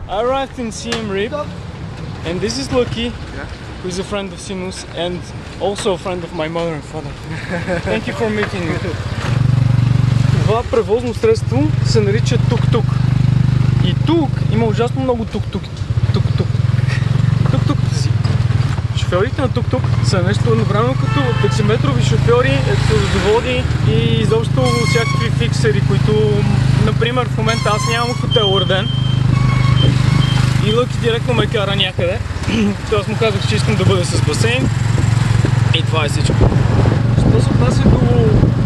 I arrived in Siem Reap, and this is Lucky, who is a friend of Sinus and also a friend of my mother and father. Thank you for meeting me. Това превозно средство се нарича тук-тук. И тук има ужасно много тук-тук. Тук-тук-си. Шофьорите на тук-тук са нещо едновременно като таксиметрови шофьори, екскурзоводи и изобщо всякакви фиксери, които, например, в момента аз нямам хотел уреден. И Лъки директно ме кара някъде. Тоест му казах, че искам да бъда с басейн. И това е всичко. Що се отнася до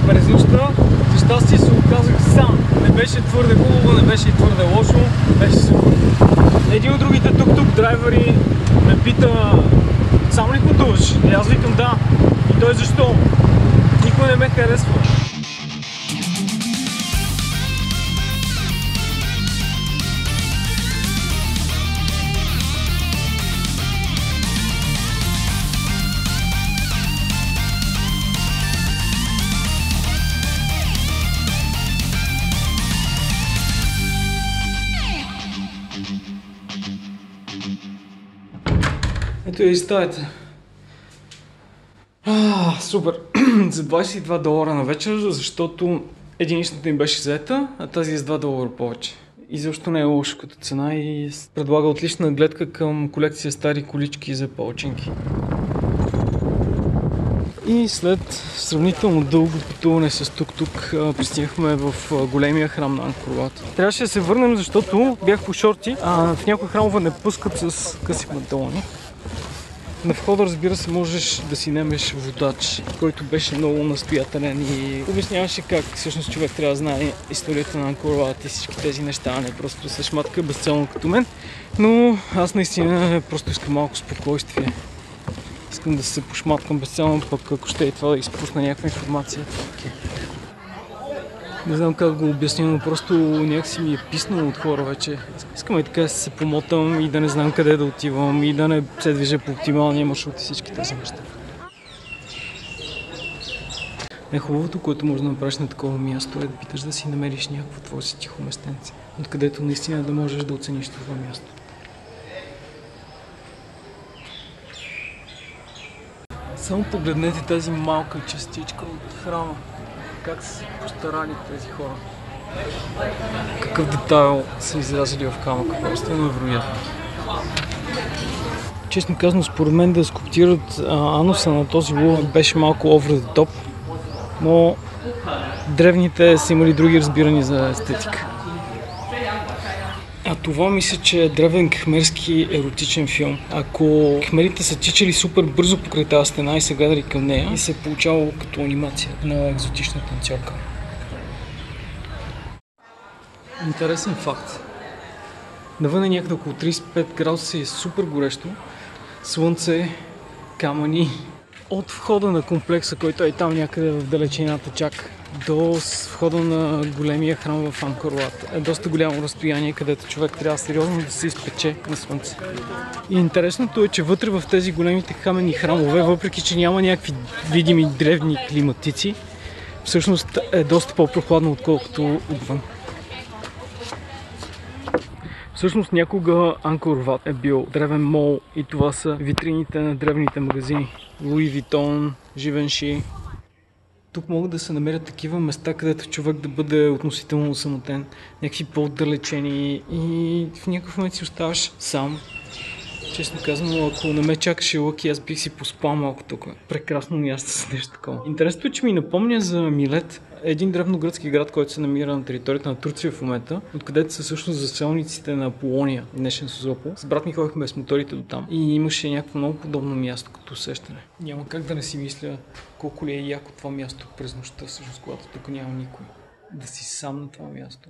през за щастие се оказах сам. Не беше твърде хубаво, не беше и твърде лошо. Беше супер. Един от другите тук драйвери ме пита: сам ли пътуваш? И аз викам да. И той защо? Никой не ме харесва. Ето я и стаята. Супер! За $22 на вечер, защото единичната им беше заета, а тази е с $2 повече. И защо не е лошо като цена и предлага отлична гледка към колекция стари колички за палчинки. И след сравнително дълго пътуване с тук-тук пристигнахме в големия храм на Ангкор Ват. Трябваше да се върнем, защото бях по шорти, а в някои храмове не пускат с къси панталони. На входа, разбира се, можеш да си немеш водач, който беше много настоятелен и обясняваше как всъщност човек трябва да знае историята на Ангкор Ват и всички тези неща, а не просто се шматка безцелно като мен. Но аз наистина просто искам малко спокойствие. Искам да се пошматкам безцелно, пък ако ще и това да изпусна някаква информация. Не знам как го обясня, но просто някакси ми е писнало от хора вече. Искам и така да се помотам и да не знам къде да отивам и да не се движа по оптималния маршрут и всички тези неща. Най-хубавото, което може да направиш на такова място, е да питаш да си намериш някакво твое си тихо местенце, откъдето наистина да можеш да оцениш това място. Само погледнете тази малка частичка от храма. Как са се постарали тези хора. Какъв детайл са изразили в камъка. Просто е невероятно. Честно казано, според мен да скулптират ануса на този лъв беше малко over the top, но древните са имали други разбирания за естетика. А това мисля, че е древен кхмерски еротичен филм. Ако кхмерите са тичали супер бързо покрай тази стена и се гледали към нея, и се е получавало като анимация на екзотична танцорка. Интересен факт. Навън е някъде около 35 градуса и е супер горещо. Слънце, камъни. От входа на комплекса, който е там някъде в далечината чак, до входа на големия храм в Ангкор Ват е доста голямо разстояние, където човек трябва сериозно да се изпече на слънце. И интересното е, че вътре в тези големите каменни храмове, въпреки че няма някакви видими древни климатици, всъщност е доста по-прохладно, отколкото отвън. Всъщност някога Ангкор Ват е бил древен мол и това са витрините на древните магазини. Луи Витон, Живенши. Тук могат да се намерят такива места, където човек да бъде относително самотен, някакви по-отдалечени и в някакъв момент си оставаш сам. Честно казано, ако не ме чакаше Лъки, аз бих си поспал малко тук. Прекрасно място с нещо такова. Интересното е, че ми напомня за Милет, един древногръцки град, който се намира на територията на Турция в момента, откъдето са всъщност заселниците на Аполония, днешен Созопол. С брат ми ходихме с моторите до там и имаше някакво много подобно място като усещане. Няма как да не си мисля колко ли е яко това място през нощта, всъщност когато тук няма никой. Да си сам на това място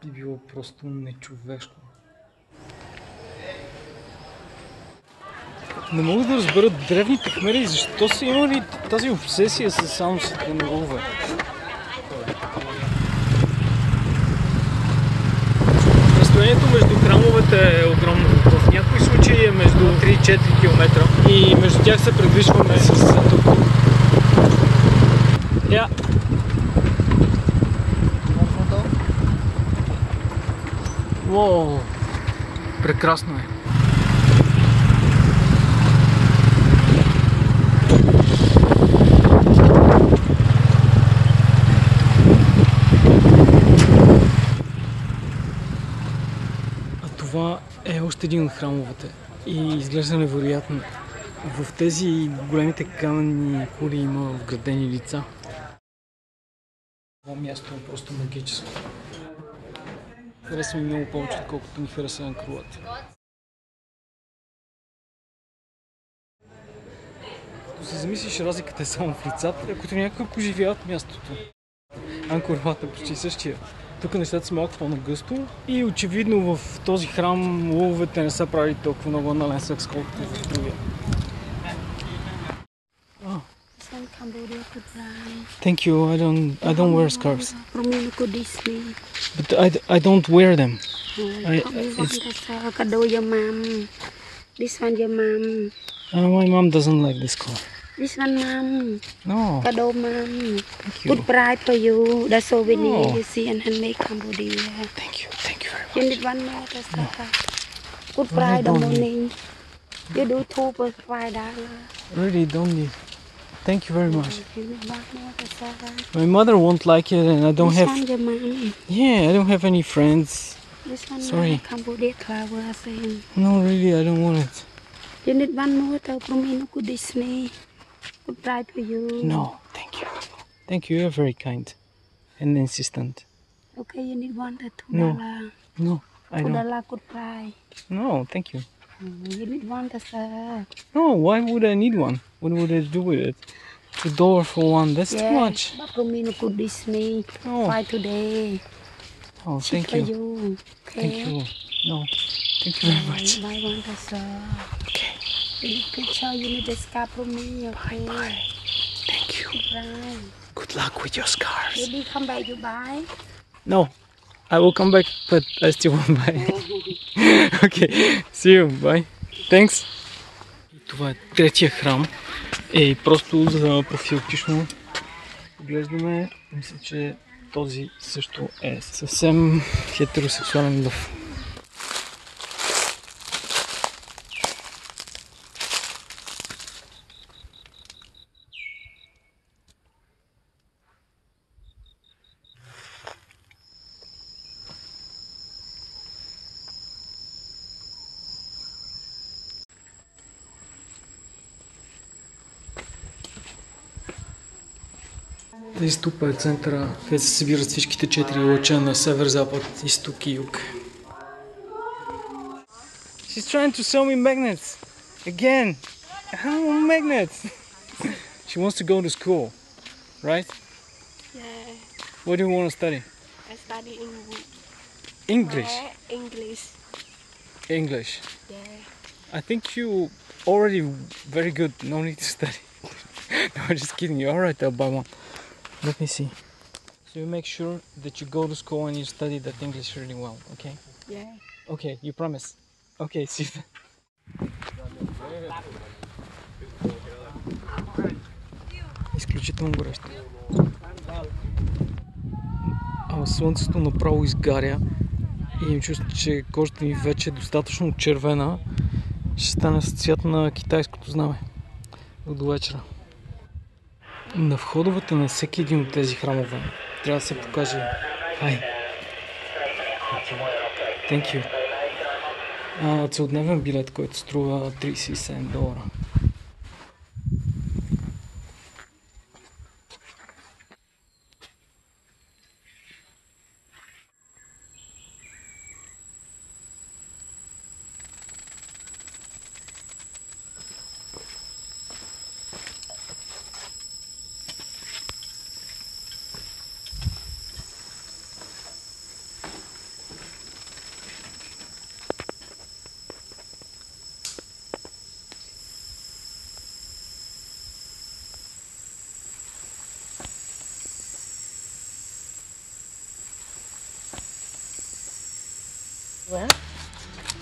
би било просто нечовешко. Не мога да разбера древните кхмери защо са имали тази обсесия с анусите на лъвове. Разстоянието между храмовете е огромно. В някои случаи е между 3-4 км и между тях се предвижваме с тук. Уоу! Прекрасно е. А това е още един от храмовете и изглежда невероятно. В тези големите каменни кули има вградени лица. Това място е просто магическо. Харесва ми много повече, отколкото ми хареса Анкор-Ват. Ако се замислиш, разликата е само в лицата, които някак оживяват мястото. Анкор-Ват е почти същия. Тук нещата са малко по-нагъсто и очевидно в този храм лъвовете не са правили толкова много анален секс, колкото в другия. Thank you. I don't wear scarves. But I don't wear them. This one your mom. My mom doesn't like this color. This one mom. No. Kado mom. Thank you. Good pride for you. The souvenir you see in handmade Cambodia. Thank you. Thank you very much. You need one more. Good pride the morning. You do two for $5. Really don't need. Thank you very much. You need one more. My mother won't like it, and I don't This have. one your mom. Yeah, I don't have any friends. This one Sorry. Cambodia flower saying. No, really, I don't want it. You need one more to Promino good Disney. Good pride for you. No, thank you. Thank you. You're very kind and insistent. Okay, you need one to No. $2. No, I don't. $2 good pride. No, thank you. You need one to sir. No, why would I need one? What would I do with it? $2 for one. That's too much. But Promino good Disney. Oh. Buy today. Oh, Cheap thank for you. you. Okay. Thank you. No, thank you very much. Buy one to sir. Okay. You need picture. You need the scarf from me. Okay. Bye. Thank you. Right. Good luck with your scarves. Baby, come back. You buy. No, I will come back, but I still won't buy. Okay, see you. Bye. Thanks. Това е третия храм. Просто за профилактично поглеждаме. Мисля, че този също е съвсем хетеросексуален лъв. Тази ступа е центъра, където се събират всичките 4 лъча на север, запад, изток и юг. She's trying to sell me magnets. Again. How magnets? She wants to go to school, right? Yeah. What do you want to study? I study in English. English. English. Yeah. I think you already very good. No need to study. No, I'm just kidding you. Alright, I'll buy one. Let me see. So you make sure that you go to school and you study that English really well, okay? Yeah. Okay, you promise? Okay, see you. Изключително горещо. Слънцето направо изгаря и им чувствам, че кожата ми вече е достатъчно червена. Ще стане с цвят на китайското знаме до вечера. На входовете на всеки един от тези храмове трябва да се покаже Hi. Thank you. Целодневен билет, който струва $37.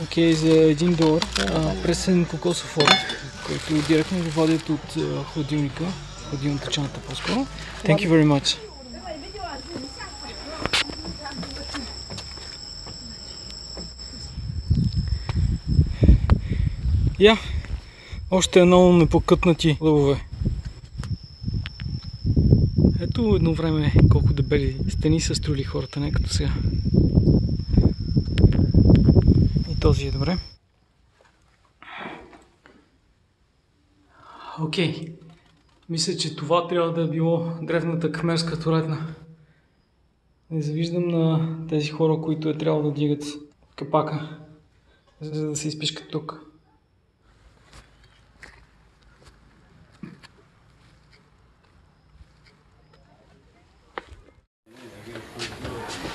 Окей, за $1 пресен кокосов орех, който директно го водят от хладилника, хладилната чаната по-скоро. Thank you very much. Я, още едно непокътнати лъвове. Ето едно време колко дебели стени са строили хората, не като сега. И този е добре. Окей. Мисля, че това трябва да е било древната кхмерска туалетна. Не завиждам на тези хора, които е трябвало да дигат капака, за да се изпишкат тук.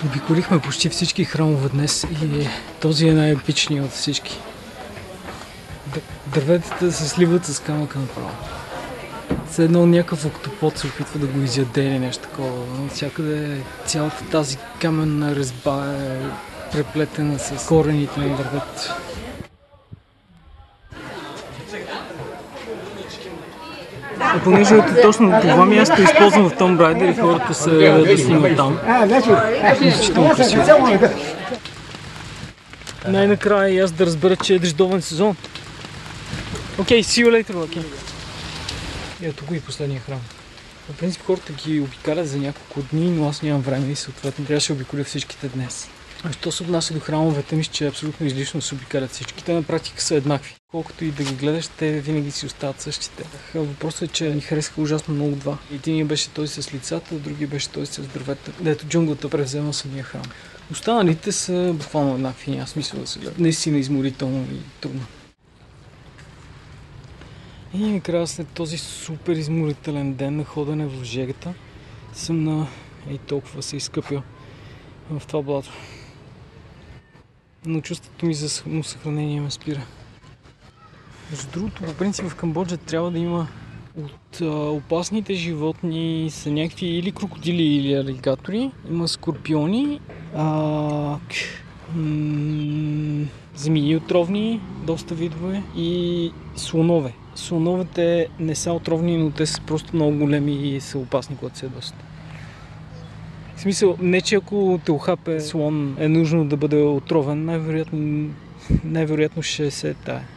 Обиколихме почти всички храмове днес и този е най-епичният от всички. Дърветата се сливат с камъка направо. Все едно някакъв октопод се опитва да го изяде или нещо такова. Всякъде цялата тази каменна резба е преплетена с корените на дървета. А понеже ето точно това място е използвано в Tomb Raider и хората са да снимат там. Изключително красиво. Най-накрая и аз да разбера, че е дъждовен сезон. Окей, see you later, okay. Ето го и последния храм. В принцип хората ги обикалят за няколко дни, но аз нямам време и съответно трябваше да обиколя всичките днес. А що се отнася до храмовете, мисля, че е абсолютно излишно да се обикалят всички. Те на практика са еднакви. Колкото и да ги гледаш, те винаги си остават същите. Въпросът е, че ни харесаха ужасно много два. Единият беше той с лицата, другия беше той с дървета, дето джунглата превзема самия храм. Останалите са буквално еднакви, няма смисъл да се гледат. Наистина изморително и трудно. И накрая след този супер изморителен ден на ходене в жегата съм на толкова се изкъпил в това блато. Но чувството ми за самосъхранение ме спира. Между другото, по принцип в Камбоджа трябва да има от опасните животни са някакви или крокодили, или алигатори. Има скорпиони, змии отровни, доста видове и слонове. Слоновете не са отровни, но те са просто много големи и са опасни, когато се ядосат. В смисъл, не че ако те ухапе слон е нужно да бъде отровен, най-вероятно ще се тая.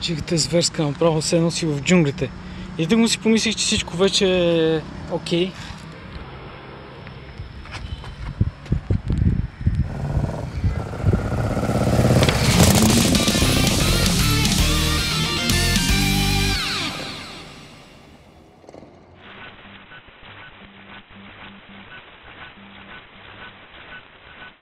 Жигата е зверска, направо се носи в джунглите. И да му си помислих, че всичко вече е окей.